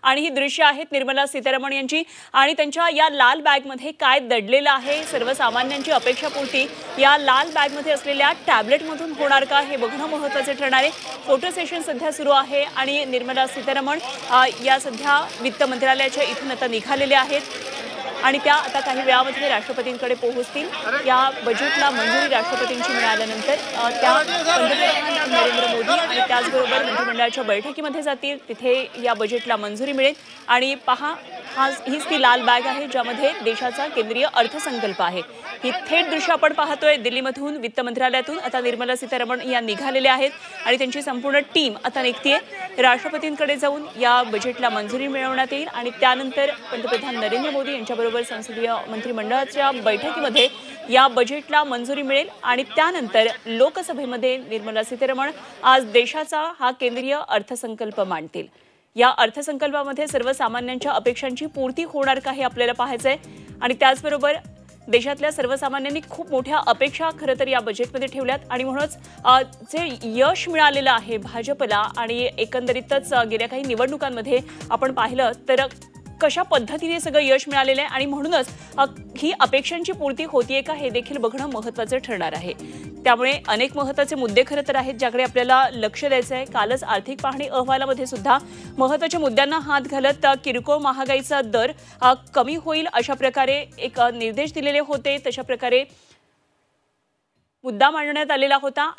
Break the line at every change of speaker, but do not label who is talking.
आणि ही दृश्य आहेत निर्मला सीतारमण यांची आणि त्यांच्या या लाल बॅगमध्ये काय दडलेलं आहे, सर्वसामान्यांची अपेक्षापूर्ती या लाल बॅगमध्ये असलेल्या टॅबलेटमधून होणार का हे बघणं महत्त्वाचे ठरणार आहे। फोटो सेशन सध्या सुरू आहे आणि निर्मला सीतारमण या सध्या वित्त मंत्रालयाच्या इथून आता निघालेल्या आहेत आणि त्या आता काही वेळामध्ये राष्ट्रपतींकडे पोहोचतील। या बजेटला मंजुरी राष्ट्रपतींची मिळाल्यानंतर त्या पंतप्रधान नरेंद्र मोदी आणि त्याचबरोबर मंत्रिमंडळाच्या बैठकीमध्ये जातील, तिथे या बजेटला मंजुरी मिळेल। आणि पहा, हीच ती लाल बॅग आहे ज्यामध्ये देशाचा केंद्रीय अर्थसंकल्प आहे। ही थेट दृश्य आपण पाहतोय दिल्लीमधून, वित्त मंत्रालयातून आता निर्मला सीतारमण या निघालेल्या आहेत आणि त्यांची संपूर्ण टीम आता निघतेय। राष्ट्रपतींकडे जाऊन या बजेटला मंजुरी मिळवण्यात येईल आणि त्यानंतर पंतप्रधान नरेंद्र मोदी यांच्याबरोबर संसदीय मंत्रिमंडळाच्या बैठकीमध्ये या बजेटला मंजुरी मिळेल आणि त्यानंतर लोकसभेमध्ये निर्मला सीतारमण आज देशाचा हा केंद्रीय अर्थसंकल्प मांडतील। या अर्थसंकल्पामध्ये सर्वसामान्यांच्या अपेक्षांची पूर्ती होणार का हे आपल्याला पाहायचंय आणि त्याचबरोबर देशातल्या सर्वसामान्यांनी खूप मोठ्या अपेक्षा खरं तर या बजेटमध्ये ठेवल्यात आणि म्हणूनच जे यश मिळालेलं आहे भाजपला आणि एकंदरीतच गेल्या काही निवडणुकांमध्ये आपण पाहिलं तर कशा पद्धतीने सगळं यश मिळालेलं आहे आणि म्हणूनच ही अपेक्षांची पूर्ती होतीये का हे देखील बघणं महत्त्वाचं ठरणार आहे। त्यामुळे अनेक महत्त्वाचे मुद्दे खरं तर आहेत ज्याकडे आपल्याला लक्ष द्यायचं आहे। कालच आर्थिक पाहणी अहवालामध्ये सुद्धा महत्त्वाच्या मुद्द्यांना हात घालत किरकोळ महागाईचा दर कमी होईल अशा प्रकारे एक निर्देश दिलेले होते, तशा प्रकारे मुद्दा मांडण्यात आलेला होता।